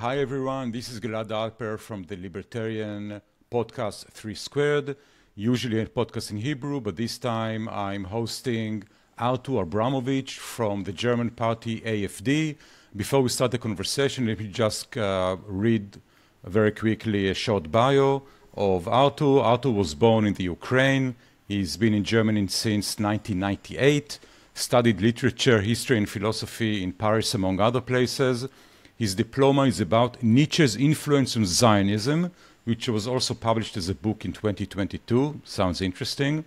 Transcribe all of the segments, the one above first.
Hi everyone, this is Gilad Alper from the libertarian podcast 3 Squared, usually a podcast in Hebrew, but this time I'm hosting Artur Abramovych from the German party AfD. Before we start the conversation, let me just read very quickly a short bio of Artur. Artur was born in the Ukraine. He's been in Germany since 1998, studied literature, history, and philosophy in Paris, among other places. His diploma is about Nietzsche's influence on Zionism, which was also published as a book in 2022. Sounds interesting.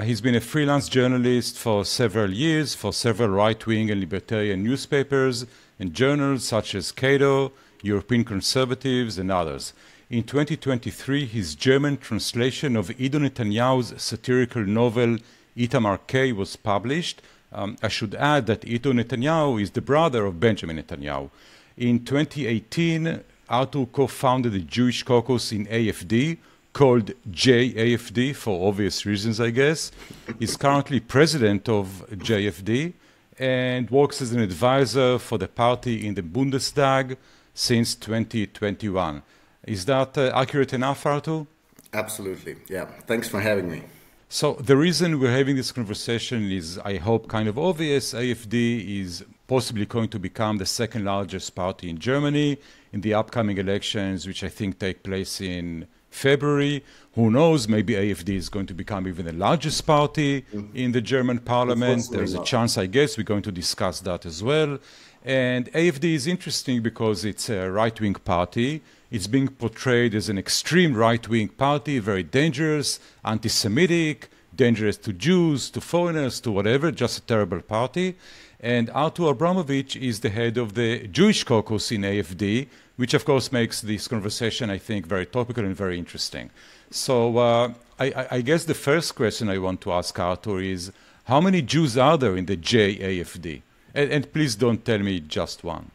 He's been a freelance journalist for several years for several right-wing and libertarian newspapers and journals such as Cato, European Conservatives, and others. In 2023, his German translation of Ido Netanyahu's satirical novel Itamar K was published. I should add that Ido Netanyahu is the brother of Benjamin Netanyahu. In 2018, Artur co-founded the Jewish Caucus in AfD, called JAFD for obvious reasons, I guess. He's currently president of JFD and works as an advisor for the party in the Bundestag since 2021. Is that accurate enough, Artur? Absolutely, yeah. Thanks for having me. So the reason we're having this conversation is, I hope, kind of obvious. AfD is possibly going to become the second largest party in Germany in the upcoming elections, which I think take place in February. Who knows, maybe AfD is going to become even the largest party in the German parliament. There's a chance, I guess, we're going to discuss that as well. And AfD is interesting because it's a right-wing party. It's being portrayed as an extreme right-wing party, very dangerous, anti-Semitic, dangerous to Jews, to foreigners, to whatever, just a terrible party. And Artur Abramovych is the head of the Jewish Caucus in AfD, which of course makes this conversation, I think, very topical and very interesting. So I guess the first question I want to ask Artur is, how many Jews are there in the JAFD? And please don't tell me just one.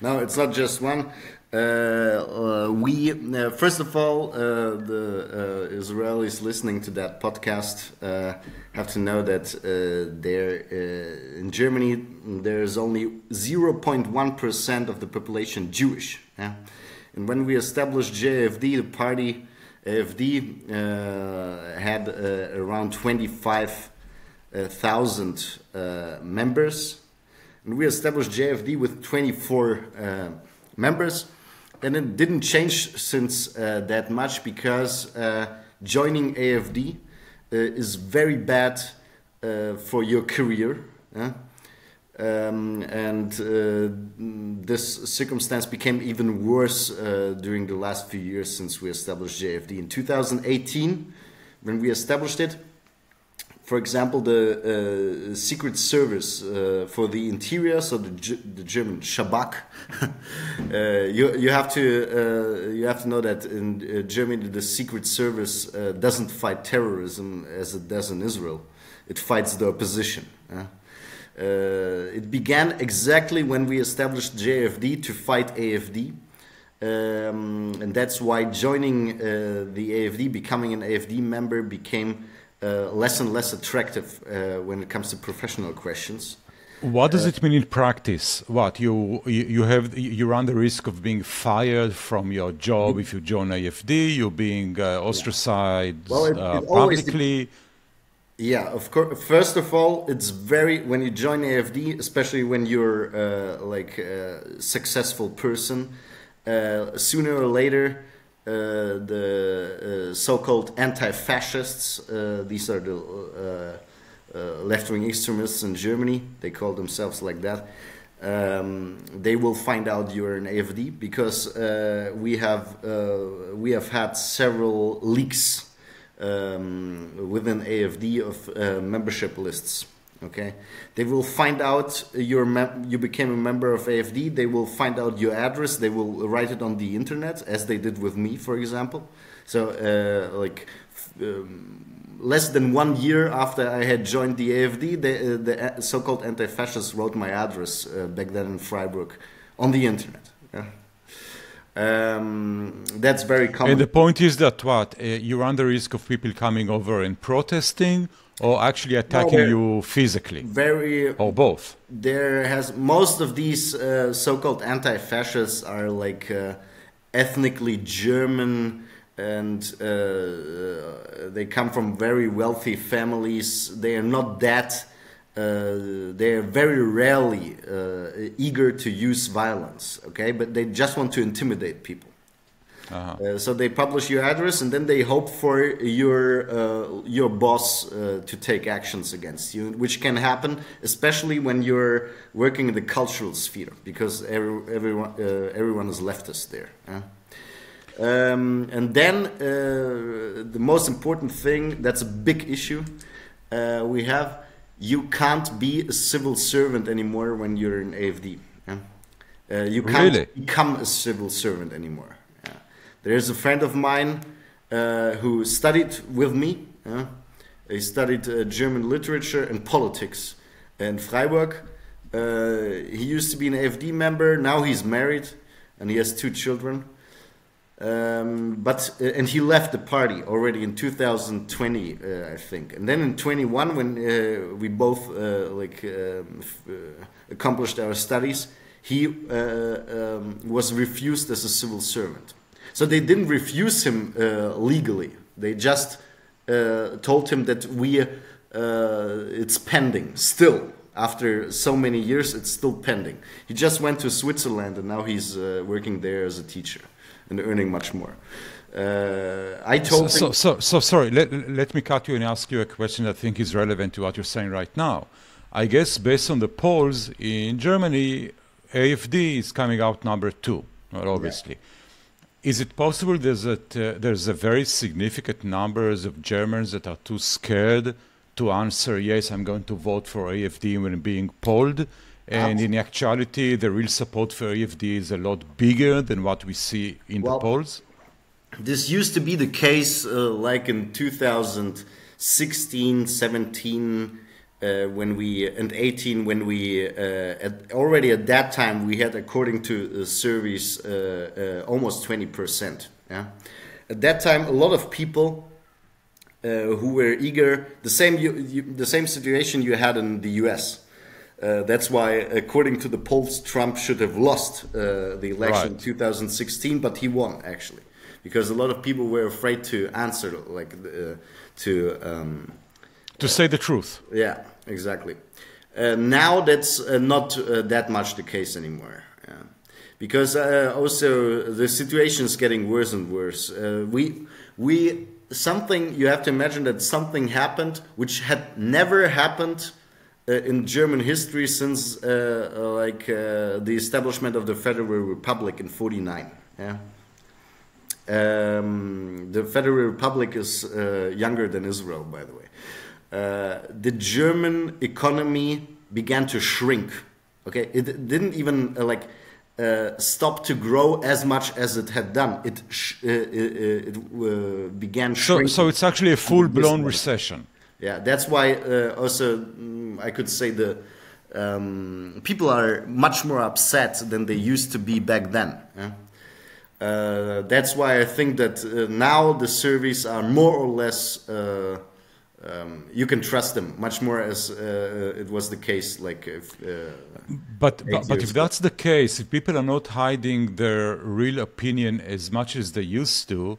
No, it's not just one. First of all, the Israelis listening to that podcast have to know that in Germany there's only 0.1% of the population Jewish. Yeah? And when we established JFD, the party AfD had around 25,000 members, and we established JFD with 24 members. And it didn't change since that much because joining AfD is very bad for your career. This circumstance became even worse during the last few years since we established JFD. In 2018, when we established it, for example, the Secret Service for the interior, so the German Shabak. You have to know that in Germany the Secret Service doesn't fight terrorism as it does in Israel. It fights the opposition. It began exactly when we established JFD to fight AfD. And that's why joining the AfD, becoming an AfD member, became less and less attractive when it comes to professional questions. What does it mean in practice? What you run the risk of being fired from your job if you join AfD? You're being ostracized publicly. Yeah, of course. First of all, it's when you join AfD, especially when you're a successful person, sooner or later. The so-called anti-fascists, these are the left-wing extremists in Germany, they call themselves like that, they will find out you're an AfD because we have had several leaks within AfD of membership lists. Okay, they will find out you became a member of AfD. They will find out your address. They will write it on the internet, as they did with me, for example. So, less than 1 year after I had joined the AfD, the so-called anti-fascists wrote my address back then in Freiburg on the internet. Yeah. That's very common. And the point is that you run the risk of people coming over and protesting, or actually attacking you physically? Or both? Most of these so-called anti-fascists are like ethnically German, and they come from very wealthy families. They are not that. They are very rarely eager to use violence. Okay, but they just want to intimidate people. So they publish your address, and then they hope for your boss to take actions against you, which can happen, especially when you're working in the cultural sphere, because everyone is leftist there. And then the most important thing, that's a big issue we have, you can't be a civil servant anymore when you're in AfD. You can't become a civil servant anymore. There's a friend of mine who studied with me. He studied German literature and politics in Freiburg. He used to be an AfD member. Now he's married and he has 2 children. And he left the party already in 2020, I think. And then in 21, when we both accomplished our studies, he was refused as a civil servant. So they didn't refuse him legally. They just told him that it's pending still. After so many years, it's still pending. He just went to Switzerland, and now he's working there as a teacher and earning much more. I told him... So sorry, let me cut you and ask you a question that I think is relevant to what you're saying right now. I guess based on the polls in Germany, AfD is coming out number 2, obviously. Yeah. Is it possible that there's a very significant numbers of Germans that are too scared to answer, yes, I'm going to vote for AfD when being polled? And in actuality, the real support for AfD is a lot bigger than what we see in the polls? This used to be the case like in 2016, 17, and 18, when we already at that time we had, according to surveys, almost 20%. Yeah? At that time, a lot of people who were eager, the same situation you had in the US. That's why, according to the polls, Trump should have lost the election in 2016, but he won, actually, because a lot of people were afraid to answer, to say the truth. Yeah, exactly. Now that's not that much the case anymore. Because also the situation is getting worse and worse. You have to imagine that something happened which had never happened in German history since the establishment of the Federal Republic in 1949. Yeah. The Federal Republic is younger than Israel, by the way. The German economy began to shrink. Okay, it didn't even stop to grow as much as it had done. It began shrinking. So it's actually a full-blown recession. Yeah, that's why also I could say the people are much more upset than they used to be back then. Yeah? That's why I think that now the surveys are more or less, you can trust them much more as it was the case. But if that's the case, if people are not hiding their real opinion as much as they used to,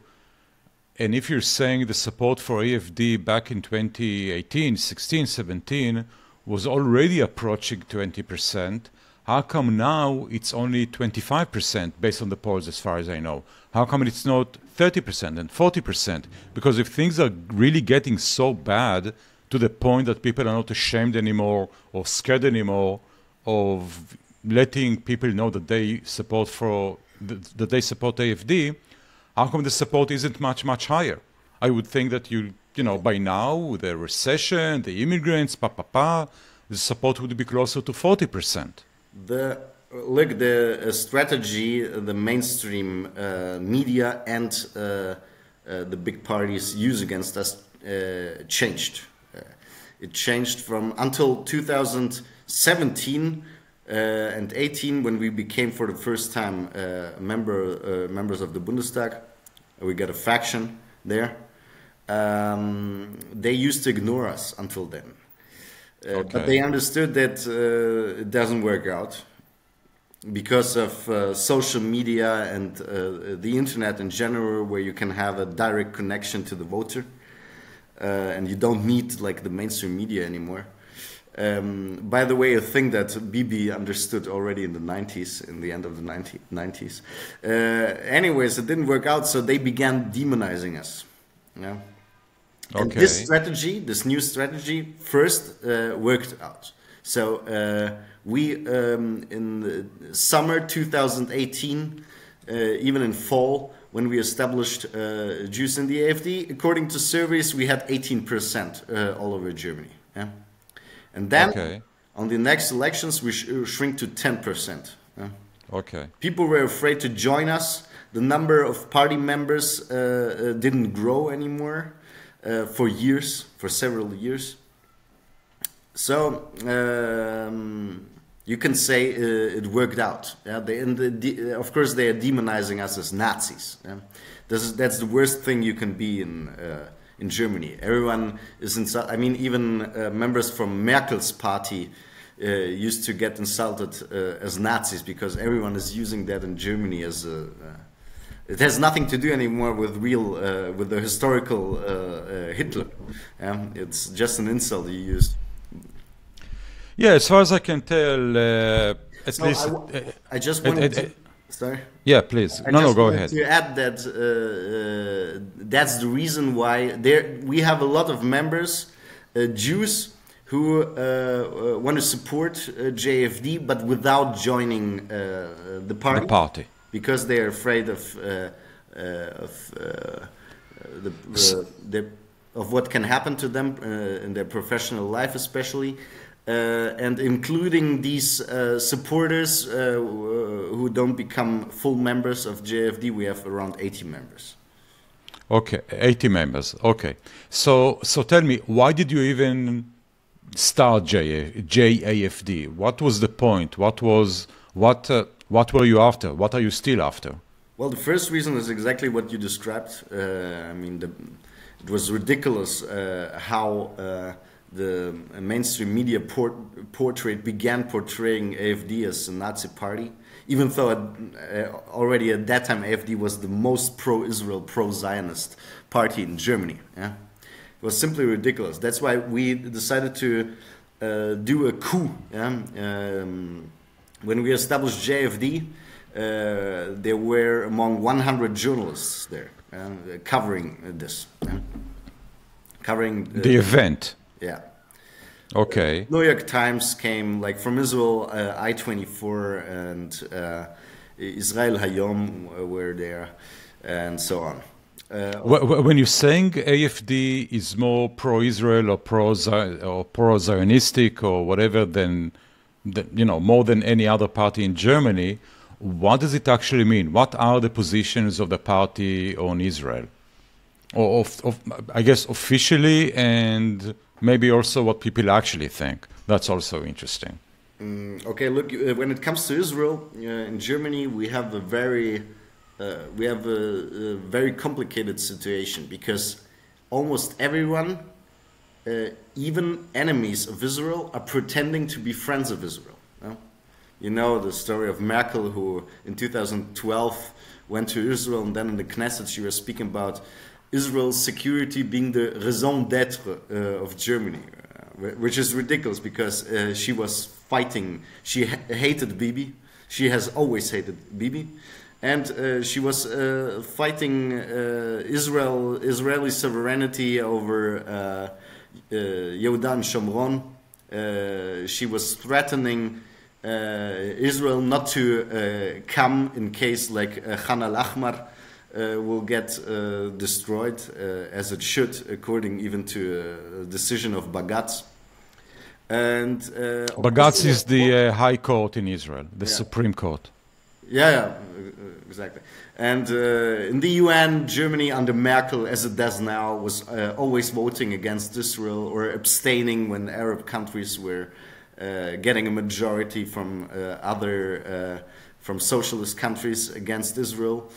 and if you're saying the support for AfD back in 2018, 16, 17 was already approaching 20%, how come now it's only 25% based on the polls as far as I know? How come it's not 30% and 40%? Because if things are really getting so bad to the point that people are not ashamed anymore or scared anymore of letting people know that they support AfD, how come the support isn't much higher? I would think that by now, the recession, the immigrants, the support would be closer to 40%. The strategy, the mainstream media and the big parties use against us changed. It changed from until 2017 and 18, when we became for the first time members of the Bundestag. We got a faction there. they used to ignore us until then. Okay. But they understood that it doesn't work out because of social media and the internet in general, where you can have a direct connection to the voter, and you don't need like the mainstream media anymore. By the way, a thing that Bibi understood already in the 90s, in the end of the 90s. Anyways, it didn't work out, so they began demonizing us. Yeah. Okay. And this strategy, this new strategy, first worked out. So we, in the summer 2018, even in fall, when we established Jews in the AfD, according to surveys, we had 18% all over Germany. Yeah? And then, on the next elections, we shrink to 10%. Yeah? Okay. People were afraid to join us. The number of party members didn't grow anymore. For years, for several years. So you can say it worked out. Yeah? Of course, they are demonizing us as Nazis. Yeah? That's the worst thing you can be in Germany. Everyone is insulted. I mean, even members from Merkel's party used to get insulted as Nazis, because everyone is using that in Germany as a... It has nothing to do anymore with with the historical Hitler. It's just an insult you use. Yeah, as far as I can tell, at least... I just wanted to... Sorry? Yeah, please. Go ahead. To add that that's the reason why we have a lot of members, Jews, who want to support JFD, but without joining the party. The party. Because they are afraid of what can happen to them in their professional life, especially, and including these supporters who don't become full members of JFD, we have around 80 members. Okay, 80 members. Okay, so tell me, why did you even start JAFD? What was the point? What were you after? What are you still after? Well, the first reason is exactly what you described. I mean, it was ridiculous how the mainstream media began portraying AfD as a Nazi party, even though already at that time AfD was the most pro-Israel, pro-Zionist party in Germany. Yeah? It was simply ridiculous. That's why we decided to do a coup. Yeah? When we established JFD, there were among 100 journalists there covering this. Covering the event. Yeah. Okay. New York Times came, like from Israel, I-24 and Israel Hayom were there, and so on. When you're saying AfD is more pro-Israel or pro-Zionistic or whatever than more than any other party in Germany, what does it actually mean? What are the positions of the party on Israel? Or I guess officially, and maybe also what people actually think. That's also interesting. Okay, look, when it comes to Israel, in Germany, we have a very complicated situation, because almost everyone, even enemies of Israel, are pretending to be friends of Israel. You know the story of Merkel, who in 2012 went to Israel, and then in the Knesset she was speaking about Israel's security being the raison d'être of Germany, which is ridiculous, because she was fighting. She hated Bibi. She has always hated Bibi. And she was fighting Israeli sovereignty over Yehuda and Shomron. She was threatening Israel not to come in case like Khan al-Ahmar will get destroyed, as it should, according even to a decision of Bagatz. And Bagatz is the High Court in Israel, the Supreme Court. Yeah, exactly. And in the UN, Germany under Merkel, as it does now, was always voting against Israel or abstaining when Arab countries were getting a majority from from socialist countries against Israel.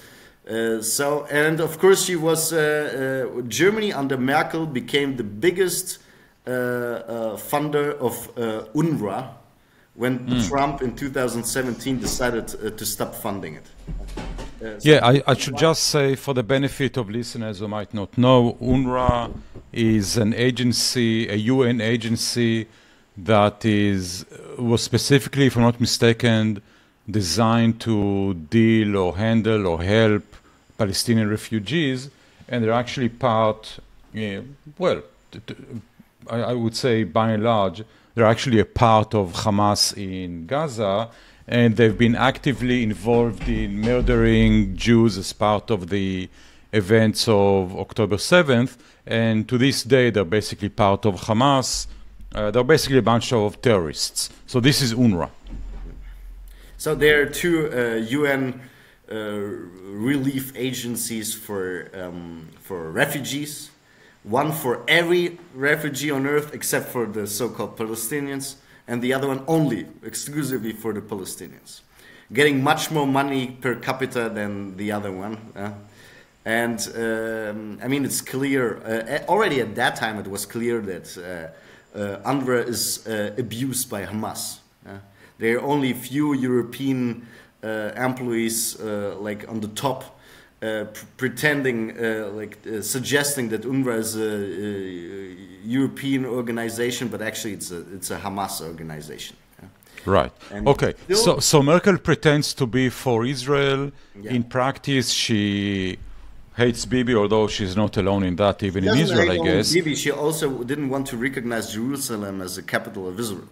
And of course she was, Germany under Merkel became the biggest funder of UNRWA when Trump in 2017 decided to stop funding it. I should just say, for the benefit of listeners who might not know, UNRWA is an agency, a UN agency that was specifically, if I'm not mistaken, designed to deal or handle or help Palestinian refugees, and they're actually part, I would say by and large, they're actually a part of Hamas in Gaza, and they've been actively involved in murdering Jews as part of the events of October 7th, and to this day they're basically part of Hamas. They're basically a bunch of terrorists. So this is UNRWA. So there are two UN relief agencies for refugees. One for every refugee on earth except for the so-called Palestinians, and the other one only, exclusively for the Palestinians. Getting much more money per capita than the other one. And I mean, it's clear, already at that time it was clear that UNRWA is abused by Hamas. There are only few European employees like on the top pretending, suggesting that UNRWA is a European organization, but actually it's a Hamas organization. Right. And okay. So Merkel pretends to be for Israel. Yeah. In practice, she hates Bibi, although she's not alone in that, even in Israel, I guess. Bibi, she also didn't want to recognize Jerusalem as the capital of Israel.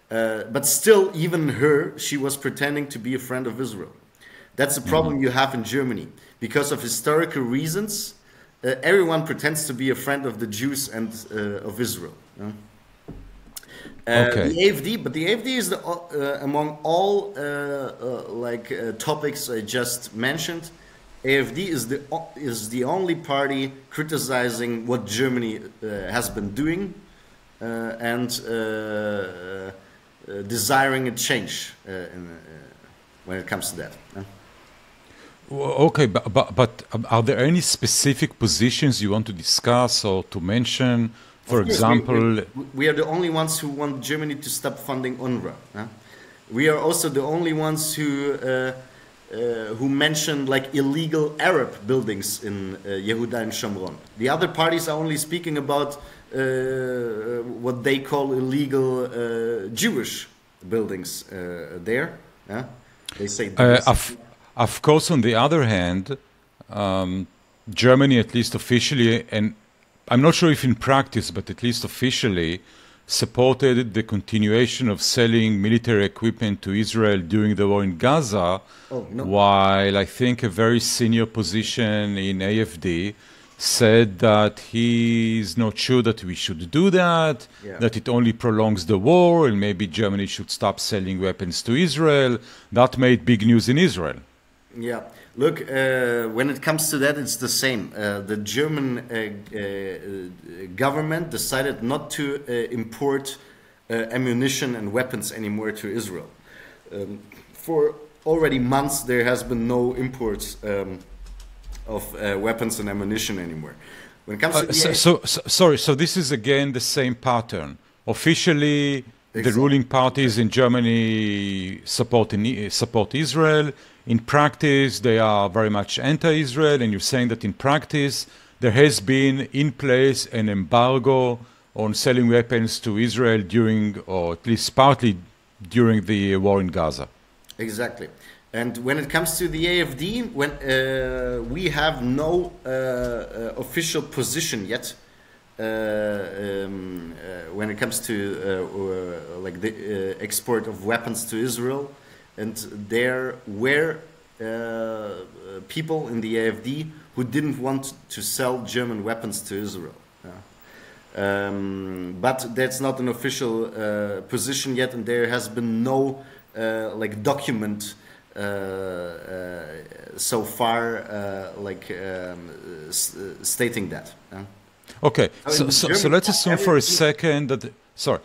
But still, even her, she was pretending to be a friend of Israel. That's the problem you have in Germany. Because of historical reasons, everyone pretends to be a friend of the Jews and of Israel. Okay. The AfD, but the AfD is among all topics I just mentioned. AfD is the only party criticizing what Germany has been doing and desiring a change when it comes to that. Okay, but are there any specific positions you want to discuss or to mention? For example, we are the only ones who want Germany to stop funding UNRWA. We are also the only ones who mention like illegal Arab buildings in Yehuda and Shomron. The other parties are only speaking about what they call illegal Jewish buildings there. They say. Of course, on the other hand, Germany, at least officially, and I'm not sure if in practice, but at least officially, supported the continuation of selling military equipment to Israel during the war in Gaza, while I think a very senior position in AfD said that he's not sure that we should do that, that it only prolongs the war, and maybe Germany should stop selling weapons to Israel. That made big news in Israel. Yeah, look, when it comes to that, it's the same. The German government decided not to import ammunition and weapons anymore to Israel. For already months, there has been no imports of weapons and ammunition anymore. When it comes to sorry, so this is again the same pattern. Officially, the ruling parties in Germany support Israel. In practice, they are very much anti-Israel, and you're saying that in practice, there has been in place an embargo on selling weapons to Israel during, or at least partly during the war in Gaza. Exactly. And when it comes to the AfD, we have no official position yet when it comes to the export of weapons to Israel. And there were people in the AfD who didn't want to sell German weapons to Israel. But that's not an official position yet, and there has been no document so far stating that. Okay, so let's assume for a second that so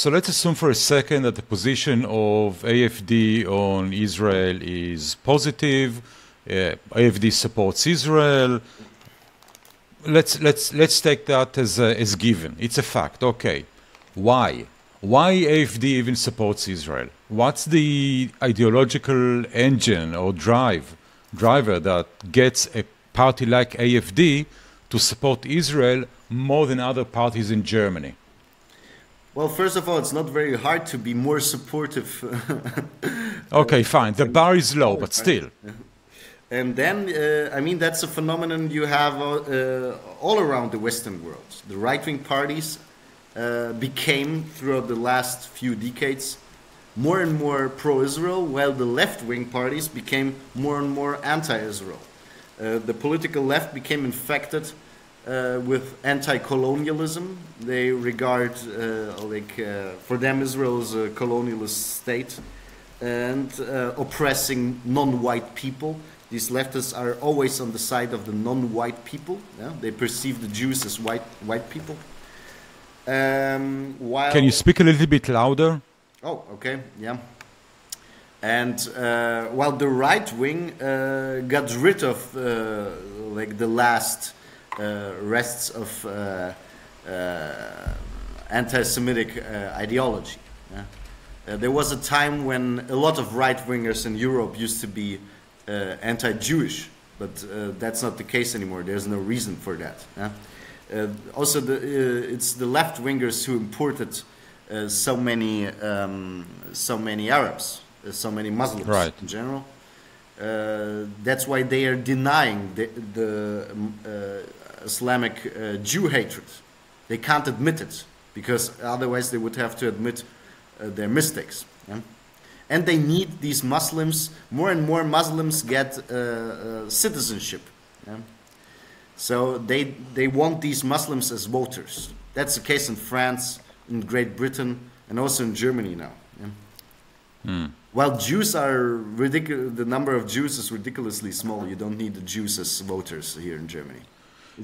let's assume for a second that the position of AfD on Israel is positive. AfD supports Israel. Let's take that as given. It's a fact. Okay, why? Why AfD even supports Israel? What's the ideological engine or driver that gets a party like AfD to support Israel more than other parties in Germany? Well, first of all, it's not very hard to be more supportive. Okay, fine. The bar is low, but still. And then, I mean, that's a phenomenon you have all around the Western world. The right-wing parties became, throughout the last few decades, more and more pro-Israel, while the left-wing parties became more and more anti-Israel. The political left became infected with anti-colonialism. They regard, for them, Israel is a colonialist state and oppressing non-white people. These leftists are always on the side of the non-white people. Yeah? They perceive the Jews as white people. Can you speak a little bit louder? Oh, okay, yeah. And while the right wing got rid of the last rests of anti-Semitic ideology. Yeah? There was a time when a lot of right-wingers in Europe used to be anti-Jewish, but that's not the case anymore. There's no reason for that. Yeah? Also, it's the left-wingers who imported so many Arabs, so many Muslims in general. That's why they are denying the Islamic Jew hatred. They can't admit it, because otherwise they would have to admit their mistakes. Yeah? And they need these Muslims. More and more Muslims get citizenship. Yeah? So they want these Muslims as voters. That's the case in France, in Great Britain, and also in Germany now. Yeah? While Jews are ridiculous, the number of Jews is ridiculously small. You don't need the Jews as voters here in Germany.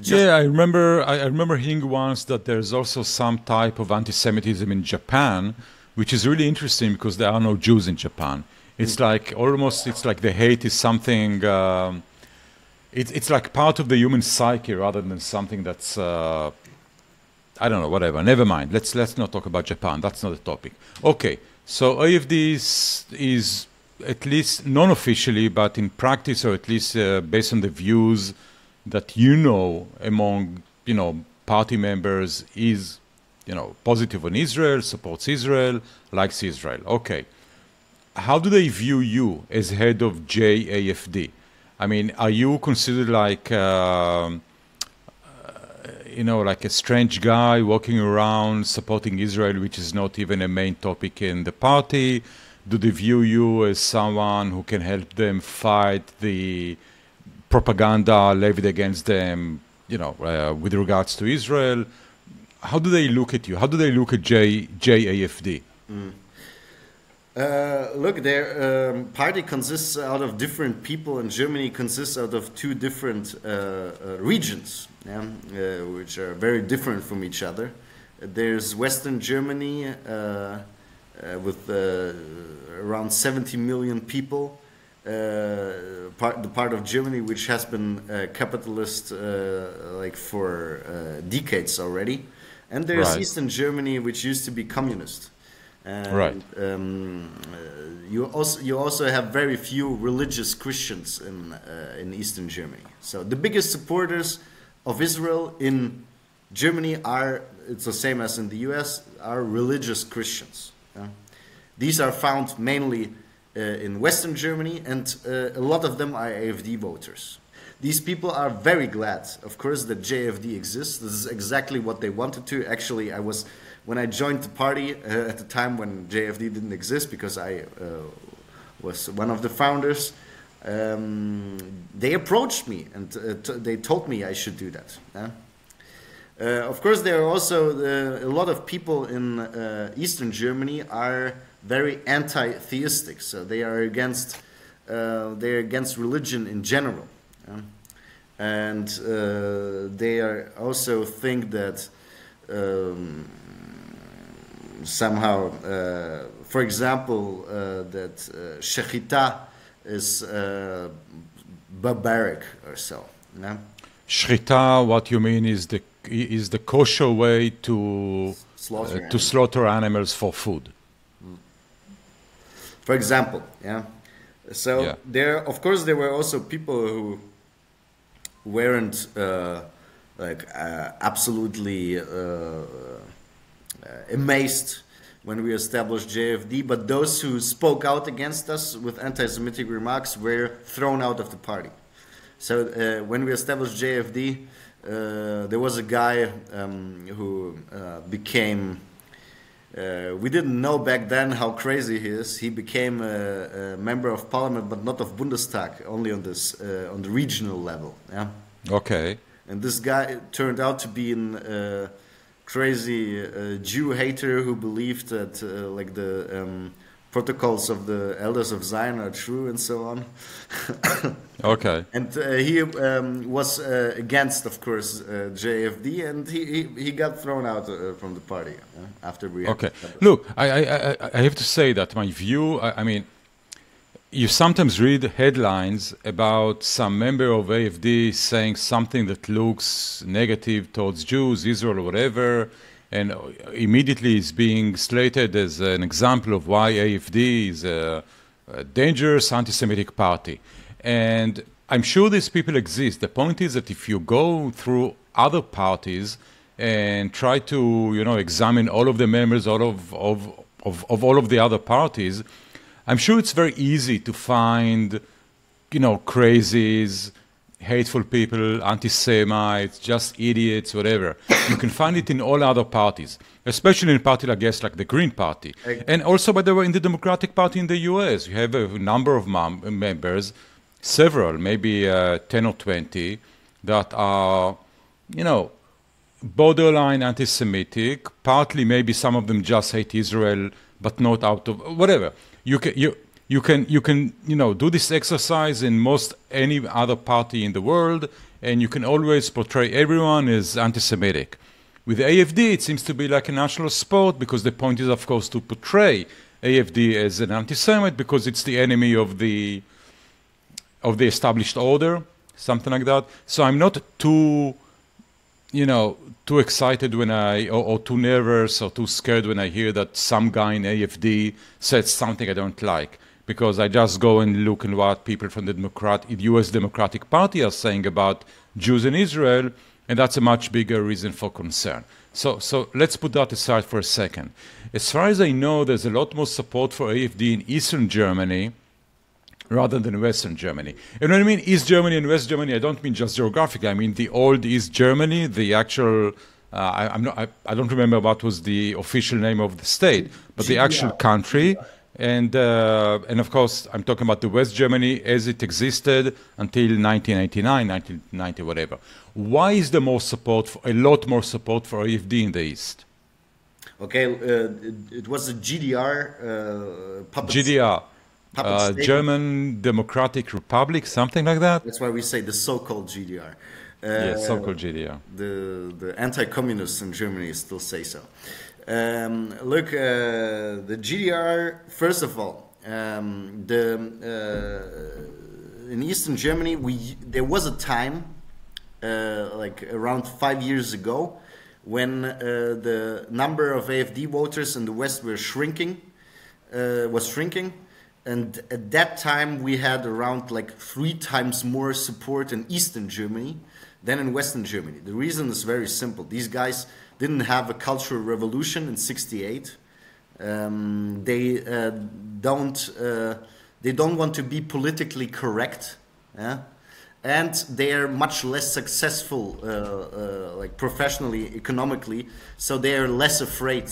Yeah, I remember hearing once that there's also some type of anti-Semitism in Japan, which is really interesting because there are no Jews in Japan. It's like it's like the hate is something. It's like part of the human psyche rather than something that's I don't know, whatever. Never mind. Let's not talk about Japan. That's not the topic. Okay, so AfD is at least non-officially, but in practice, or at least based on the views that among party members, is positive on Israel, supports Israel, likes Israel. Okay, how do they view you as head of JAFD? I mean, are you considered like like a strange guy walking around supporting Israel, which is not even a main topic in the party? Do they view you as someone who can help them fight the propaganda levied against them, with regards to Israel? How do they look at you? How do they look at JAFD? Look, their party consists out of different people, and Germany consists out of two different regions, which are very different from each other. There's Western Germany with around 70 million people, the part of Germany which has been capitalist for decades already. And there's Eastern Germany, which used to be communist. And, you also have very few religious Christians in Eastern Germany. So the biggest supporters of Israel in Germany it's the same as in the US, are religious Christians. These are found mainly in Western Germany, and a lot of them are AfD voters. These people are very glad, of course, that JFD exists. This is exactly what they wanted to. Actually, when I joined the party at the time when JFD didn't exist, because I was one of the founders, they approached me and they told me I should do that. Of course, there are also a lot of people in Eastern Germany are very anti-theistic, so they are against religion in general. And they also think that somehow, for example, that shechita is barbaric or so. Yeah? Shchita, what you mean is the kosher way to slaughter animals for food. For example, yeah. So of course, there were also people who weren't absolutely amazed when we established JFD, but those who spoke out against us with anti-Semitic remarks were thrown out of the party. So when we established JFD, there was a guy who became, we didn't know back then how crazy he is. He became a member of parliament, but not of Bundestag, only on the regional level. Yeah. Okay. And this guy turned out to be a crazy Jew hater who believed that like the protocols of the elders of Zion are true and so on. Okay. And he was against, of course, JFD, and he got thrown out from the party after we. Okay. Look, I have to say that my view. I mean, you sometimes read headlines about some member of AfD saying something that looks negative towards Jews, Israel, or whatever, and immediately is being slated as an example of why AfD is a dangerous anti-Semitic party. And I'm sure these people exist. The point is that if you go through other parties and try to, examine all of the members, all of all of the other parties, I'm sure it's very easy to find, crazies, hateful people, anti-Semites, just idiots, whatever. You can find it in all other parties, especially in a party, I guess, like the Green Party. And also, by the way, in the Democratic Party in the US, you have a number of members, several, maybe 10 or 20, that are, borderline anti-Semitic, partly maybe some of them just hate Israel, but not out of, whatever. You can do this exercise in most any other party in the world, and you can always portray everyone as anti-Semitic. With AfD, it seems to be like a national sport, because the point is, of course, to portray AfD as an anti-Semite because it's the enemy of the established order, something like that. So I'm not too excited when or too nervous or too scared when I hear that some guy in AfD said something I don't like, because I just go and look at what people from the U.S. Democratic Party are saying about Jews in Israel, and that's a much bigger reason for concern. So let's put that aside for a second. As far as I know, there's a lot more support for AfD in Eastern Germany rather than Western Germany. And when I mean East Germany and West Germany, I don't mean just geographically. I mean the old East Germany, the actual, I don't remember what was the official name of the state, but the actual country. And of course, I'm talking about the West Germany as it existed until 1989, 1990, whatever. Why is there a lot more support for AfD in the East? Okay, it was the GDR. GDR. German Democratic Republic, something like that? That's why we say the so-called GDR. Yes, so-called GDR. The anti-communists in Germany still say so. Look, the GDR, first of all, in Eastern Germany, there was a time, like around 5 years ago, when the number of AfD voters in the West was shrinking. And at that time, we had around like 3 times more support in Eastern Germany than in Western Germany. The reason is very simple. These guys didn't have a cultural revolution in '68. They don't want to be politically correct, and they are much less successful, like professionally, economically. So they are less afraid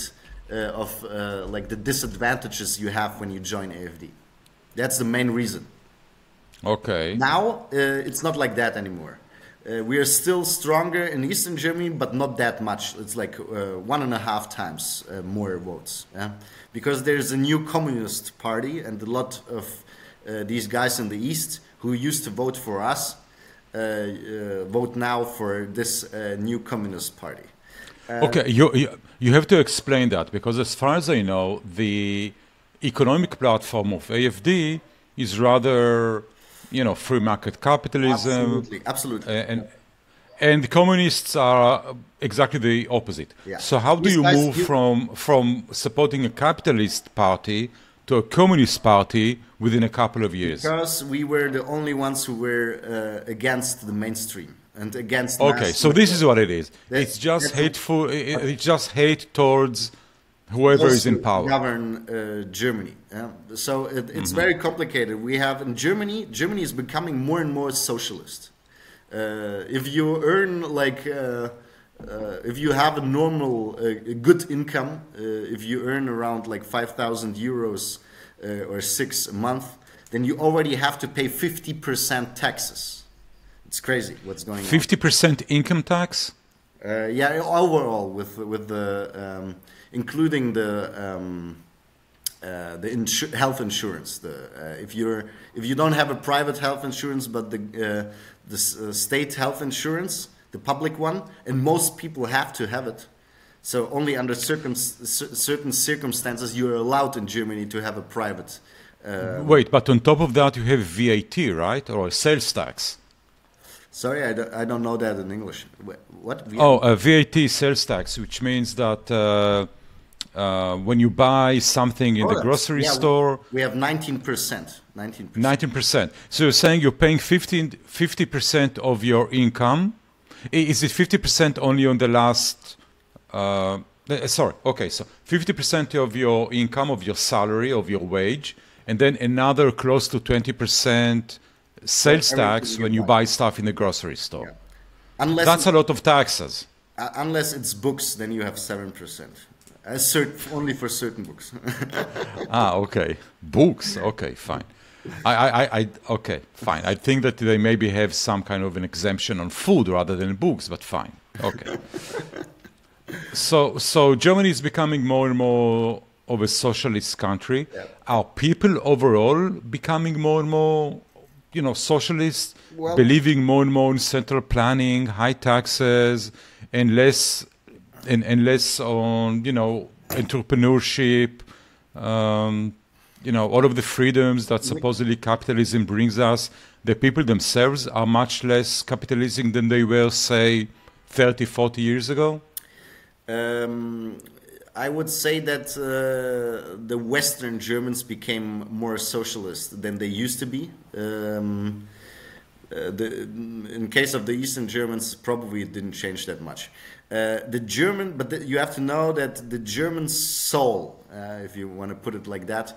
of like the disadvantages you have when you join AfD. That's the main reason. Okay. Now it's not like that anymore. We are still stronger in Eastern Germany, but not that much. It's like 1.5 times more votes. Because there's a new communist party, and a lot of these guys in the East who used to vote for us vote now for this new communist party. Okay, you have to explain that, because as far as I know, the economic platform of AfD is rather you know, free market capitalism. Absolutely. And the communists are exactly the opposite. Yeah. So how do you move from supporting a capitalist party to a communist party within a couple of years? Because we were the only ones who were against the mainstream and against. Okay, so this is what it is. It's just hateful. It's just hate towards whoever is in power. Govern Germany. So it's very complicated. We have in Germany is becoming more and more socialist. If you earn if you have a normal, good income, if you earn around like 5,000 euros or 6 a month, then you already have to pay 50% taxes. It's crazy what's going on. 50% income tax? Yeah, overall with the including the health insurance. If you don't have a private health insurance, but the state health insurance, the public one, and most people have to have it. So only under certain circumstances you are allowed in Germany to have a private. Wait, but on top of that you have VAT, right, or a sales tax? Sorry, I don't know that in English. What? VAT? Oh, a VAT sales tax, which means that when you buy something in the grocery store... We have 19%. 19%. So you're saying you're paying 50% of your income. Is it 50% only on the last... sorry, okay, so 50% of your income, of your salary, of your wage, and then another close to 20% sales tax when you buy stuff in the grocery store. Yeah. That's a lot of taxes. Unless it's books, then you have 7%. Only for certain books. Okay. Books. Okay, fine. Okay, fine. I think that they maybe have some kind of an exemption on food rather than books, but fine. Okay. So Germany is becoming more and more of a socialist country. Yeah. Are people overall becoming more and more, socialist, believing more and more in central planning, high taxes, and less on, entrepreneurship, all of the freedoms that supposedly capitalism brings us? The people themselves are much less capitalistic than they were, say, 30, 40 years ago? I would say that the Western Germans became more socialist than they used to be. In case of the Eastern Germans, probably it didn't change that much. You have to know that the German soul, if you want to put it like that,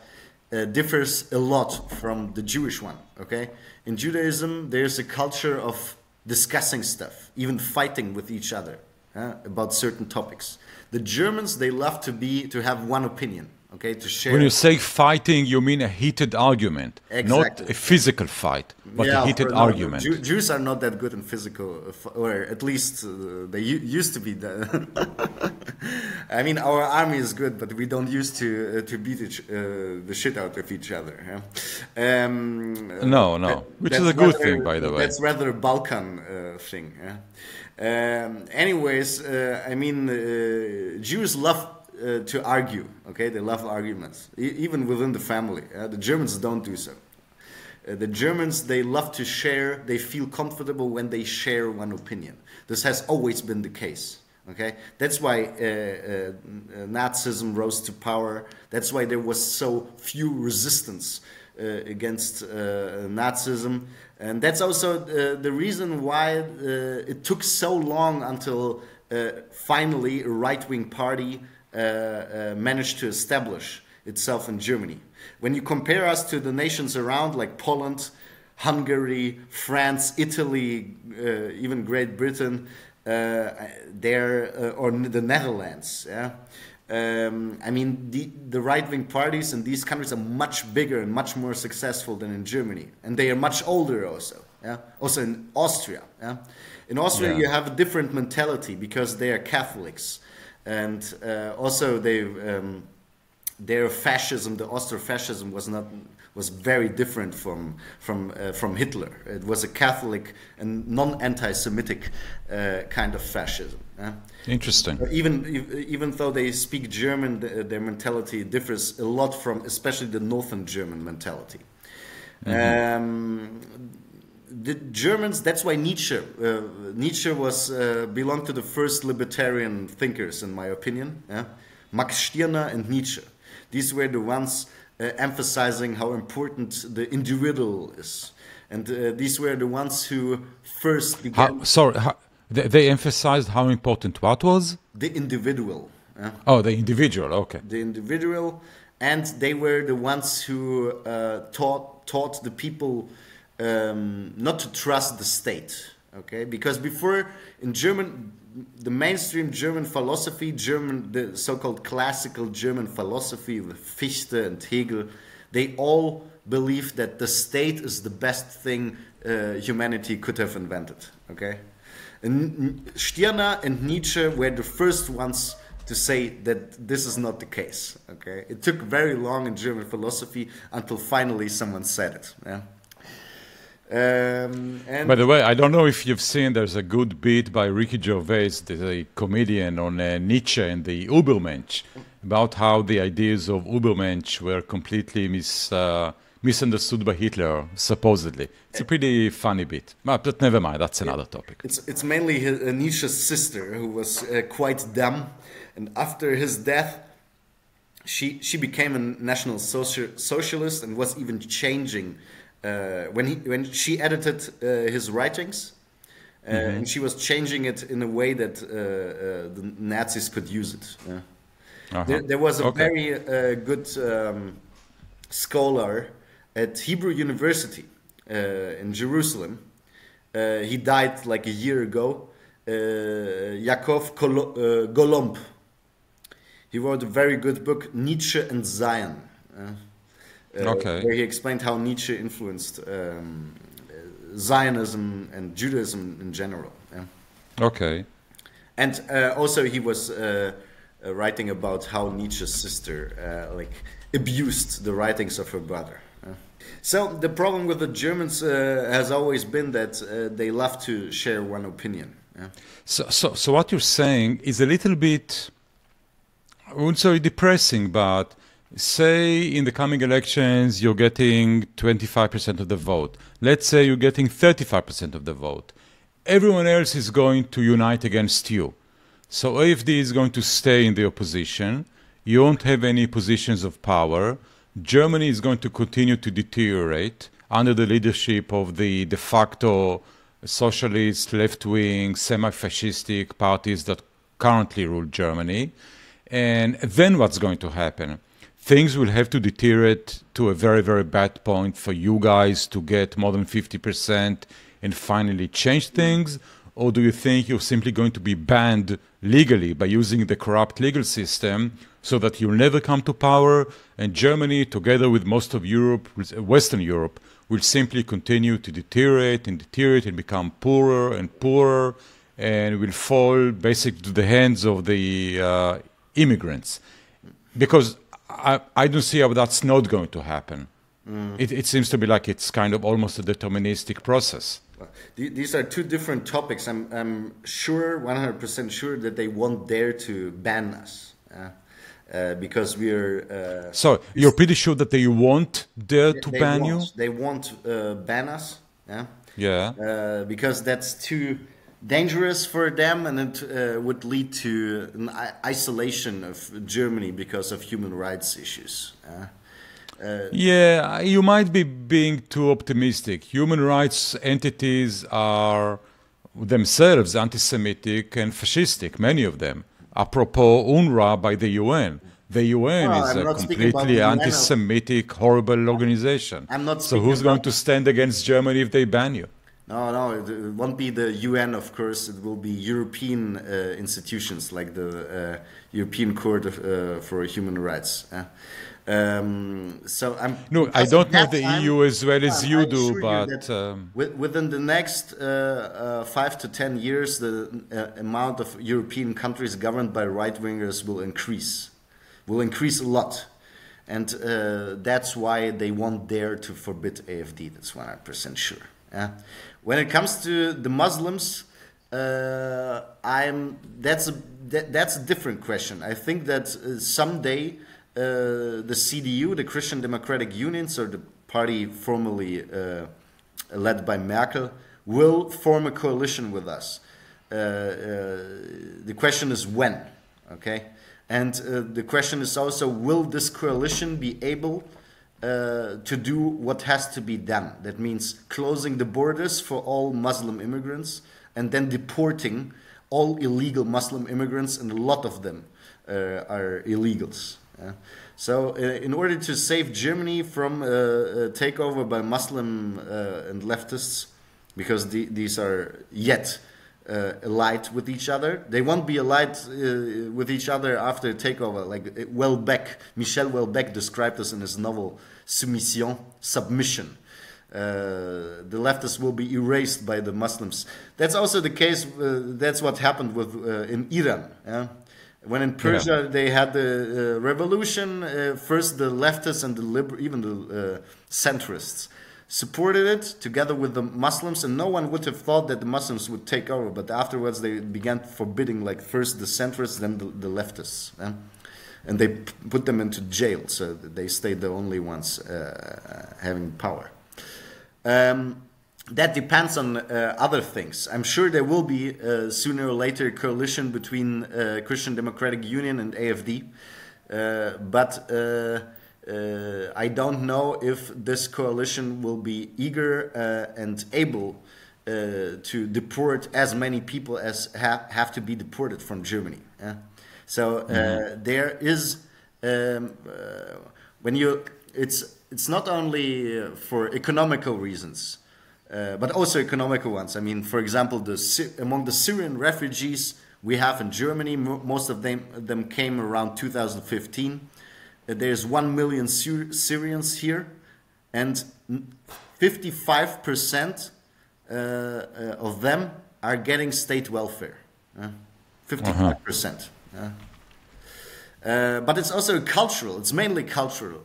differs a lot from the Jewish one. Okay, in Judaism, there's a culture of discussing stuff, even fighting with each other about certain topics. The Germans, they love to have one opinion. Okay, to share. When you say fighting, you mean a heated argument, not a physical fight, but a heated argument. Jews are not that good in physical, or at least they used to be. I mean, our army is good, but we don't used to beat the shit out of each other. Yeah? No, which is a good thing, by the way. That's rather a Balkan thing. Yeah? Anyways, Jews love to argue. Okay, they love arguments, even within the family. The Germans don't do so. The Germans, they love to share. They feel comfortable when they share one opinion. This has always been the case. Okay, that's why Nazism rose to power. That's why there was so few resistance against Nazism, and that's also the reason why it took so long until finally a right-wing party managed to establish itself in Germany. When you compare us to the nations around, like Poland, Hungary, France, Italy, even Great Britain, or the Netherlands, yeah. The right-wing parties in these countries are much bigger and much more successful than in Germany, and they are much older also. Yeah, also in Austria. Yeah, in Austria you have a different mentality because they are Catholics. And also their fascism, the Austro-fascism, was very different from Hitler. It was a Catholic and non-anti-Semitic kind of fascism. Interesting. Even though they speak German, their mentality differs a lot from, especially the Northern German mentality. The Germans, that's why Nietzsche was belonged to the first libertarian thinkers, in my opinion. Max Stirner and Nietzsche. These were the ones emphasizing how important the individual is. And these were the ones who first began... They emphasized how important what was? The individual. Oh, the individual, okay. The individual. And they were the ones who taught the people not to trust the state, okay? Because before, in German, the mainstream German philosophy, the so-called classical German philosophy with Fichte and Hegel, they all believed that the state is the best thing humanity could have invented, okay? And Stirner and Nietzsche were the first ones to say that this is not the case, okay? It took very long in German philosophy until finally someone said it, yeah? By the way, I don't know if you've seen, there's a good bit by Ricky Gervais, the comedian, on Nietzsche and the Übermensch, about how the ideas of Übermensch were completely misunderstood by Hitler, supposedly. It's a pretty funny bit. But never mind, that's another topic. It's mainly Nietzsche's sister, who was quite dumb, and after his death, she became a national socialist and was even changing when she edited his writings, and she was changing it in a way that the Nazis could use it. There was a very good scholar at Hebrew University in Jerusalem. He died like a year ago. Yaakov Golomb. He wrote a very good book, Nietzsche and Zion. Where he explained how Nietzsche influenced Zionism and Judaism in general. Okay. And also he was writing about how Nietzsche's sister abused the writings of her brother. So the problem with the Germans has always been that they love to share one opinion. So what you're saying is a little bit, I wouldn't say depressing, but say in the coming elections you're getting 25% of the vote. Let's say you're getting 35% of the vote. Everyone else is going to unite against you. So AfD is going to stay in the opposition. You won't have any positions of power. Germany is going to continue to deteriorate under the leadership of the de facto socialist, left-wing, semi-fascistic parties that currently rule Germany. And then what's going to happen? Things will have to deteriorate to a very, very bad point for you guys to get more than 50% and finally change things? Or do you think you're simply going to be banned legally by using the corrupt legal system so that you'll never come to power, and Germany, together with most of Europe, Western Europe, will simply continue to deteriorate and become poorer and poorer, and will fall basically to the hands of the immigrants? Because I don't see how that's not going to happen. It seems to be like it's kind of almost a deterministic process. These are two different topics. I'm sure, 100% sure, that they won't dare to ban us. Because we're... So, you're pretty sure that they won't dare to ban you? They won't ban us. Yeah. Because that's too dangerous for them, and it would lead to an isolation of Germany because of human rights issues. Yeah, you might be being too optimistic. Human rights entities are themselves anti-Semitic and fascistic, many of them. Apropos UNRWA by the UN. The UN is a completely anti-Semitic, horrible organization. So who's going to stand against Germany if they ban you? No, it won't be the UN, of course. It will be European institutions like the European Court for Human Rights. So I don't know the EU as well as you do, but within the next 5 to 10 years, the amount of European countries governed by right-wingers will increase a lot, and that's why they won't dare to forbid AfD. That's 100% sure. When it comes to the Muslims, that's a different question. I think that someday the CDU, the Christian Democratic Unions, or the party formerly led by Merkel, will form a coalition with us. The question is when, okay? And the question is also, will this coalition be able to do what has to be done? That means closing the borders for all Muslim immigrants and then deporting all illegal Muslim immigrants, and a lot of them are illegals. So in order to save Germany from takeover by Muslim and leftists, because these are yet allied with each other, they won't be allied with each other after takeover. Like Michel Houellebecq described this in his novel Soumission, Submission. The leftists will be erased by the Muslims. That's also the case. That's what happened with in Iran. When in Persia they had the revolution, first the leftists and even the centrists supported it together with the Muslims, and no one would have thought that the Muslims would take over. But afterwards they began forbidding, like first the centrists, then the leftists, and they put them into jail. So they stayed the only ones having power. That depends on other things. I'm sure there will be sooner or later a coalition between Christian Democratic Union and AfD, but I don't know if this coalition will be eager and able to deport as many people as have to be deported from Germany. So there is it's not only for economical reasons, but also economical ones. I mean, for example, among the Syrian refugees we have in Germany, most of them came around 2015. There's 1 million Syrians here, and 55% of them are getting state welfare. 55%. But it's also it's mainly cultural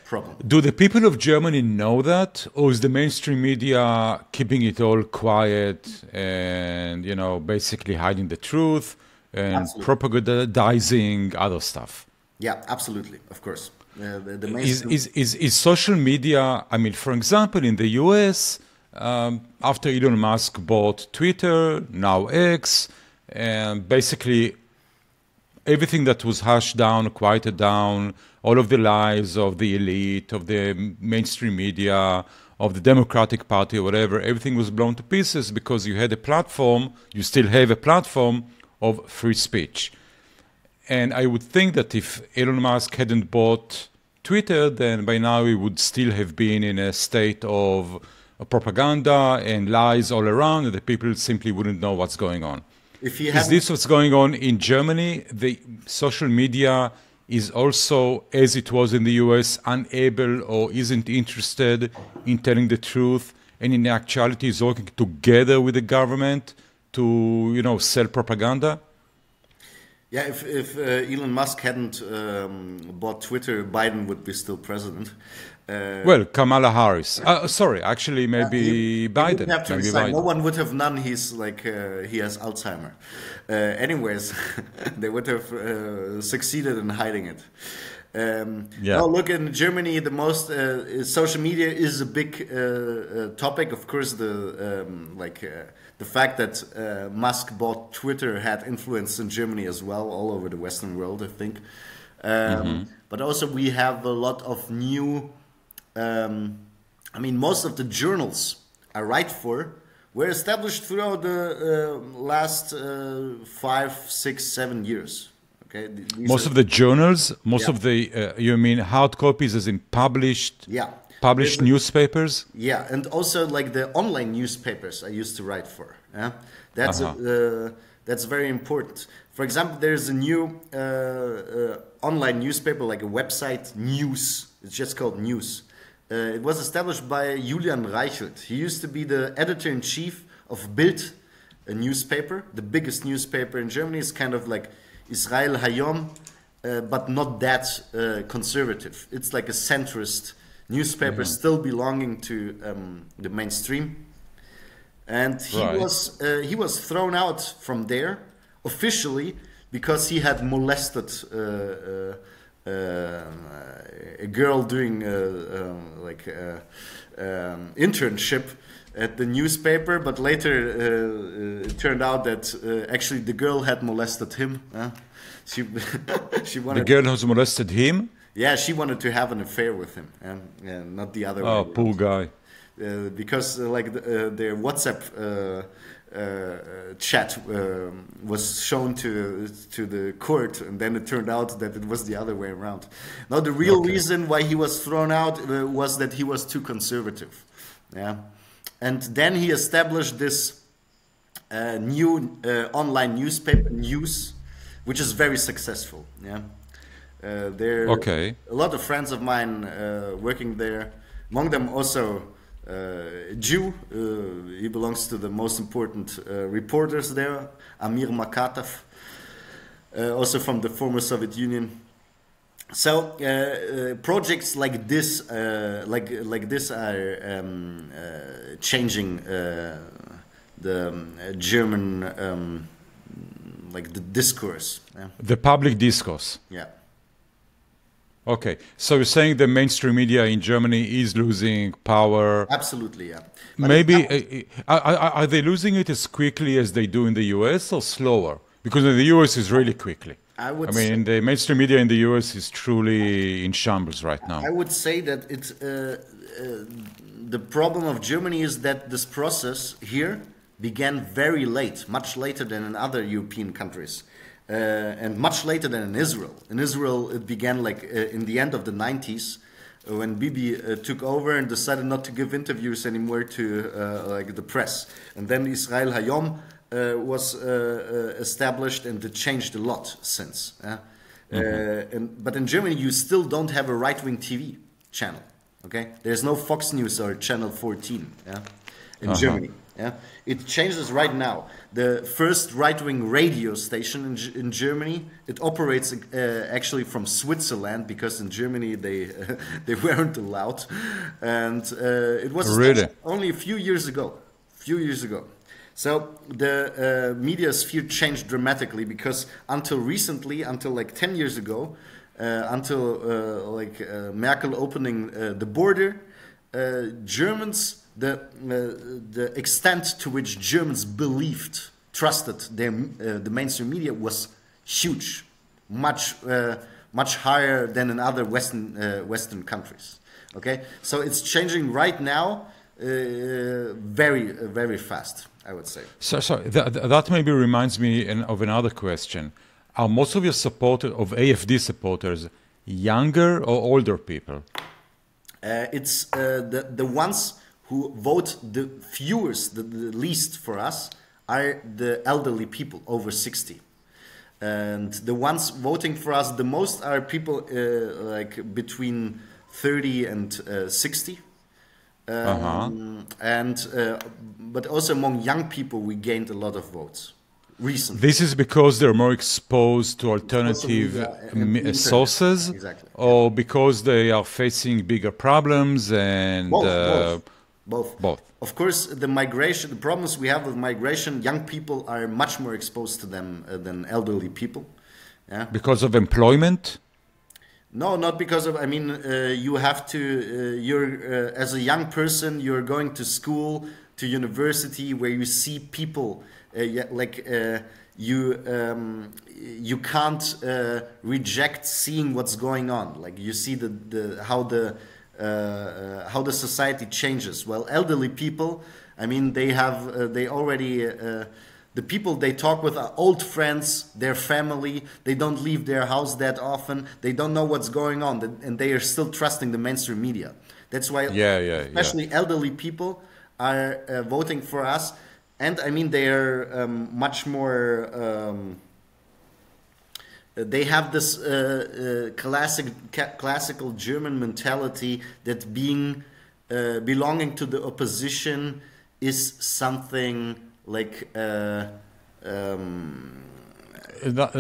problem. Do the people of Germany know that, or is the mainstream media keeping it all quiet and, basically hiding the truth and propagandizing other stuff? Yeah, absolutely, of course. Is social media, I mean, for example, in the US, after Elon Musk bought Twitter, now X, and basically everything that was hushed down, quieted down, all of the lies of the elite, of the mainstream media, of the Democratic Party, or whatever, everything was blown to pieces because you had a platform, you still have a platform of free speech. And I would think that if Elon Musk hadn't bought Twitter, then by now we would still have been in a state of propaganda and lies all around, and the people simply wouldn't know what's going on. Is this what's going on in Germany? The social media is also, as it was in the US, unable or isn't interested in telling the truth, and in actuality is working together with the government to, sell propaganda? Yeah, if Elon Musk hadn't bought Twitter, Biden would be still president. Well, Kamala Harris. Sorry, actually, maybe Biden. No one would have known he has Alzheimer. Anyways, they would have succeeded in hiding it. No, look, in Germany, the most social media is a big topic. Of course, the fact that Musk bought Twitter had influence in Germany as well, all over the Western world, I think. But also we have a lot of new, most of the journals I write for were established throughout the last 5, 6, 7 years. Okay, most of the journals, of the, you mean hard copies as in published? Yeah. Published newspapers? Yeah, and also like the online newspapers I used to write for. That's very important. For example, there's a new online newspaper, like a website, News. It's just called News. It was established by Julian Reichelt. He used to be the editor-in-chief of Bild, a newspaper. The biggest newspaper in Germany is kind of like Israel Hayom, but not that conservative. It's like a centrist newspaper, still belonging to the mainstream. And he was thrown out from there officially because he had molested a girl doing internship at the newspaper, but later it turned out that actually the girl had molested him. She wanted. The girl who's molested him? Yeah, she wanted to have an affair with him, and not the other way around. Oh, poor guy. Because their WhatsApp chat was shown to the court, and then it turned out that it was the other way around. Now, the real reason why he was thrown out was that he was too conservative. Yeah, and then he established this new online newspaper, News, which is very successful. Yeah. There are a lot of friends of mine working there. Among them also a Jew. He belongs to the most important reporters there, Amir Makatov, also from the former Soviet Union. So projects like this, like this, are changing the German, like the discourse. Yeah? The public discourse. Yeah. Okay, so you're saying the mainstream media in Germany is losing power? Absolutely, yeah. But maybe, are they losing it as quickly as they do in the US or slower? Because in the US it's really quickly. I mean, the mainstream media in the US is truly in shambles right now. I would say that it's, the problem of Germany is that this process here began very late, much later than in other European countries. And much later than in Israel. In Israel, it began like in the end of the 90s, when Bibi took over and decided not to give interviews anymore to like the press. And then Israel Hayom was established, and it changed a lot since. But in Germany, you still don't have a right-wing TV channel. Okay, there's no Fox News or Channel 14. In Germany. Yeah, it changes right now. The first right-wing radio station in Germany, it operates actually from Switzerland, because in Germany they weren't allowed, and it was only a few years ago. So the media sphere changed dramatically, because until recently, until like 10 years ago, until Merkel opening the border, Germans. The extent to which Germans trusted the mainstream media was huge, much higher than in other Western countries. Okay, so it's changing right now, very, very fast, I would say. So that maybe reminds me of another question. Are most of your AfD supporters younger or older people? It's the ones who vote the fewest, the least for us, are the elderly people over 60. And the ones voting for us the most are people like between 30 and 60. But also among young people, we gained a lot of votes recently. This is because they're more exposed to alternative sources, or because they are facing bigger problems and... Both. Of course, the problems we have with migration, young people are much more exposed to them than elderly people. Yeah. Because of employment? No, not because of, you have to, as a young person, you're going to school, to university, where you see people, you can't reject seeing what's going on. Like you see how the society changes. Well, elderly people, they already, the people they talk with are old friends, their family, they don't leave their house that often, they don't know what's going on, and they are still trusting the mainstream media. That's why especially elderly people are voting for us, and they are much more... they have this classical German mentality that belonging to the opposition is something like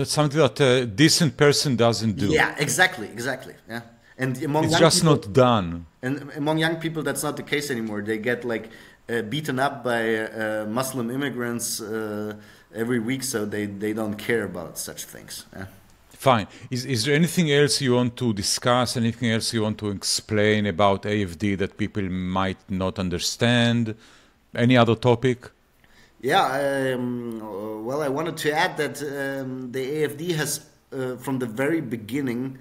something that a decent person doesn't do. Yeah, exactly. Yeah, and it's just not done. And among young people, that's not the case anymore. They get beaten up by Muslim immigrants every week, so they don't care about such things. Yeah? Fine. Is there anything else you want to discuss, anything else you want to explain about AfD that people might not understand? Any other topic? Yeah, well, I wanted to add that the AfD has, from the very beginning,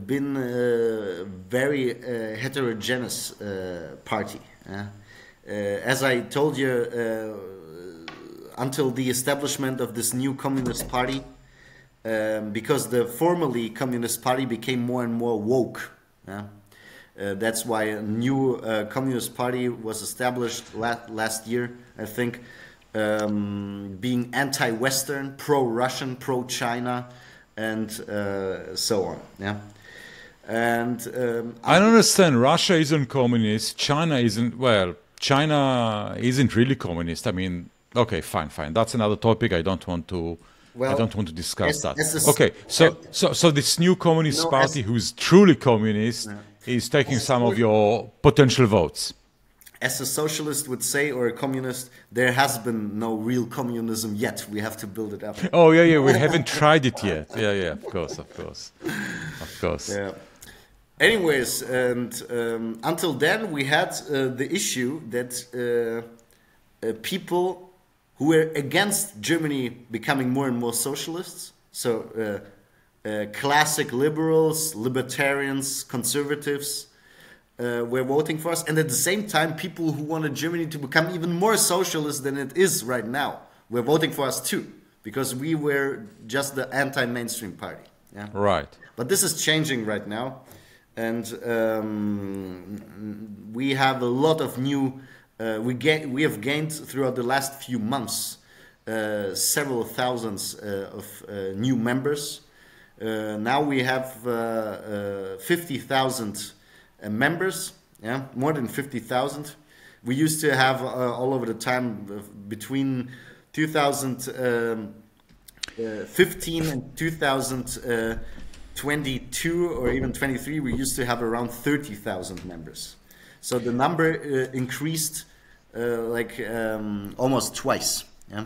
been a very heterogeneous party. As I told you, until the establishment of this new Communist Party, because the formerly Communist Party became more and more woke. That's why a new Communist Party was established last year, I think, being anti-Western, pro-Russian, pro-China, and so on. Yeah, and I don't understand. Russia isn't communist. China isn't. Well, China isn't really communist. I mean, okay, fine. That's another topic. I don't want to discuss that. Okay, so this new Communist Party, who's truly communist, is taking some of your potential votes. As a socialist would say, or a communist, there has been no real communism yet. We have to build it up. Oh, yeah, we haven't tried it yet. Yeah, of course. Yeah. Anyways, and until then, we had the issue that people who were against Germany becoming more and more socialists, so classic liberals, libertarians, conservatives, were voting for us, and at the same time, people who wanted Germany to become even more socialist than it is right now were voting for us too, because we were just the anti-mainstream party. Yeah? Right. But this is changing right now, and we have a lot of new. We have gained throughout the last few months several thousands of new members. Now we have 50,000 members, more than 50,000. We used to have all over the time between 2015 and 2022 or even 23, we used to have around 30,000 members. So the number increased almost twice. Yeah,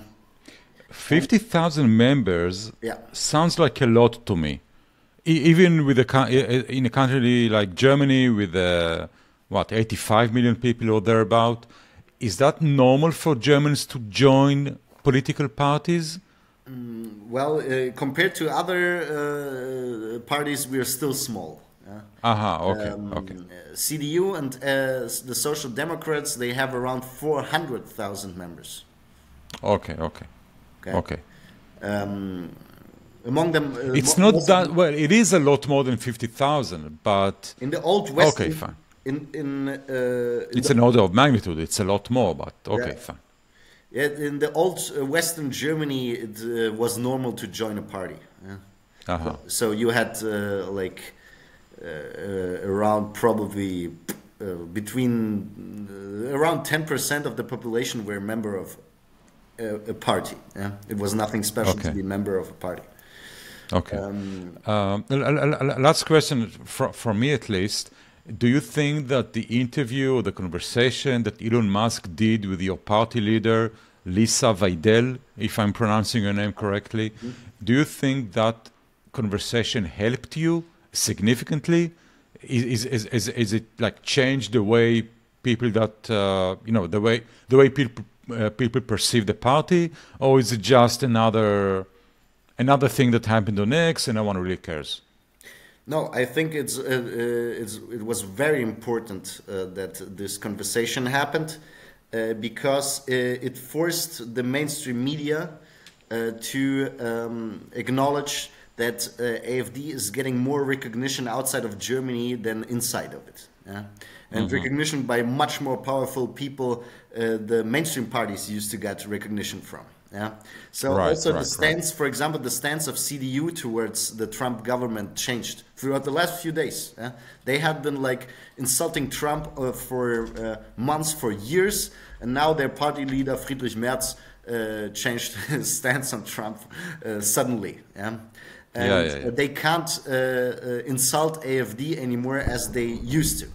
50,000 members sounds like a lot to me. Even with in a country like Germany with 85 million people or thereabout, is that normal for Germans to join political parties? Well, compared to other parties, we are still small. Okay. CDU and the Social Democrats, they have around 400,000 members. Okay. Among them, it's not that well. It is a lot more than 50,000, but in the old West. Okay, fine. It's an order of magnitude. It's a lot more, but okay, fine. Yeah, in the old Western Germany, it was normal to join a party. Yeah? So you had around probably between around 10% of the population were a member of a party. Yeah? It was nothing special to be a member of a party. Okay. Last question from me, at least. Do you think that the interview or the conversation that Elon Musk did with your party leader, Lisa Weidel, if I'm pronouncing your name correctly, do you think that conversation helped you significantly? Is it like changed the way people that the way people perceive the party, or is it just another thing that happened on X and no one really cares? No, I think it was very important that this conversation happened because it forced the mainstream media to acknowledge that AfD is getting more recognition outside of Germany than inside of it. Yeah? And recognition by much more powerful people the mainstream parties used to get recognition from. Yeah. So the stance, for example, the stance of CDU towards the Trump government changed throughout the last few days. Yeah? They had been insulting Trump for months, for years, and now their party leader Friedrich Merz changed his stance on Trump suddenly. Yeah? And they can't insult AfD anymore as they used to.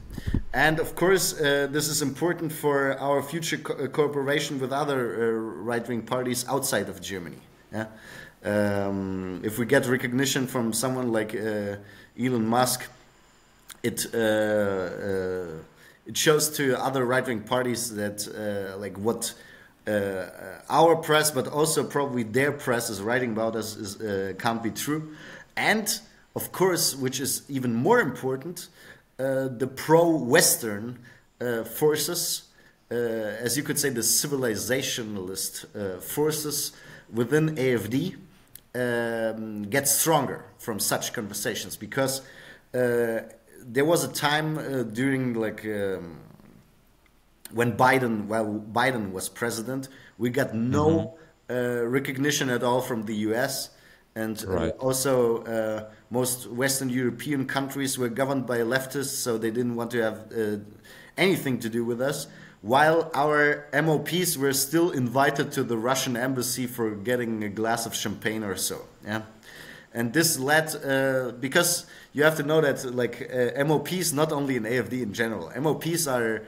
And of course, this is important for our future cooperation with other right-wing parties outside of Germany. Yeah? If we get recognition from someone like Elon Musk, it shows to other right-wing parties that like what our press, but also probably their press, is writing about us can't be true. And of course, which is even more important, the pro-Western forces, as you could say, the civilizationalist forces within AfD get stronger from such conversations, because there was a time during like when Biden was president, we got no recognition at all from the US, and also most Western European countries were governed by leftists, so they didn't want to have anything to do with us, while our MOPs were still invited to the Russian embassy for getting a glass of champagne or so. Yeah. And this led, because you have to know that like MOPs, not only in AfD in general, MOPs are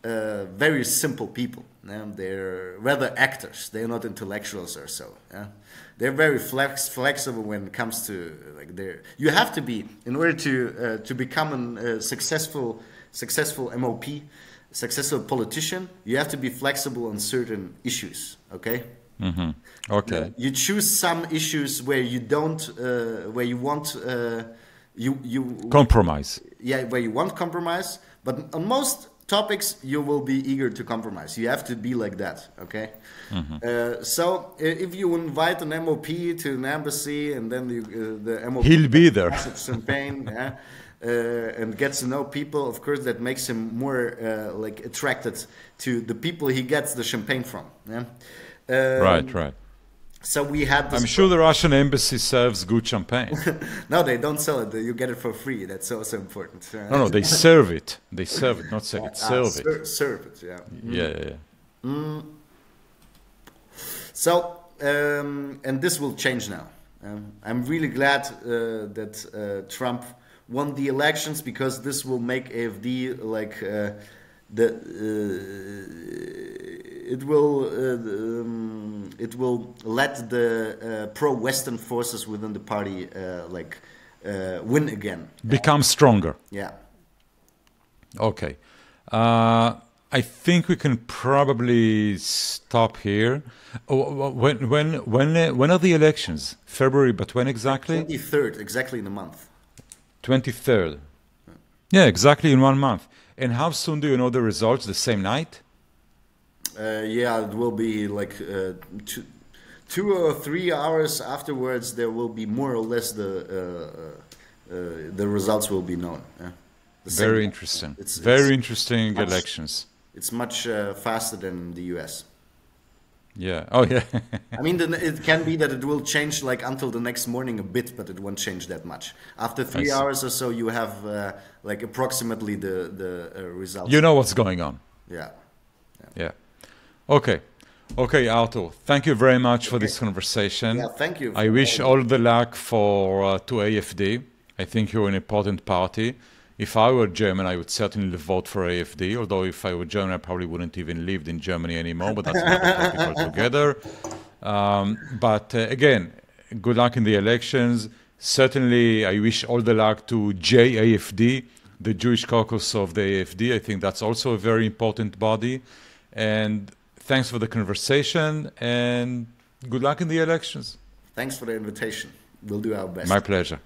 very simple people. Yeah? They're rather actors. They're not intellectuals or so. Yeah? They're very flexible when it comes to like you have to be, in order to become a successful MOP, successful politician, you have to be flexible on certain issues. Okay. Mm-hmm. Okay. You choose some issues where you don't, where you want you compromise. Yeah, where you want compromise, but on most topics you will be eager to compromise. You have to be like that. Okay. Mm-hmm. So if you invite an MOP to an embassy, and then the MOP he'll be there. Champagne, yeah, and gets to know people, of course, that makes him more like attracted to the people he gets the champagne from. Yeah. Right. So we had this. I'm sure the Russian embassy serves good champagne. No, they don't sell it. You get it for free. That's also important. No, they serve it. They serve it, not sell it. Serve it. Serve it, yeah. Yeah. So, and this will change now. I'm really glad that Trump won the elections, because this will make AfD like it will let the pro-Western forces within the party win again. Become stronger. Yeah. Okay. I think we can probably stop here. When are the elections? February, but when exactly? 23rd, exactly in a month. 23rd. Yeah, exactly in 1 month. And how soon do you know the results? The same night? Yeah, it will be like 2 or 3 hours afterwards. There will be more or less the results will be known. Very interesting. Very interesting elections. It's much faster than the US. Yeah. Oh, yeah. I mean, it can be that it will change like until the next morning a bit, but it won't change that much. After 3 hours or so, you have like approximately the results. You know what's going on. Yeah. Okay, Artur. Thank you very much for this conversation. Yeah, thank you. I wish all the luck to AfD. I think you're an important party. If I were German, I would certainly vote for AfD, although if I were German, I probably wouldn't even live in Germany anymore, but that's another topic altogether. But again, good luck in the elections. Certainly, I wish all the luck to JAFD, the Jewish Caucus of the AfD. I think that's also a very important body. And thanks for the conversation, and good luck in the elections. Thanks for the invitation. We'll do our best. My pleasure.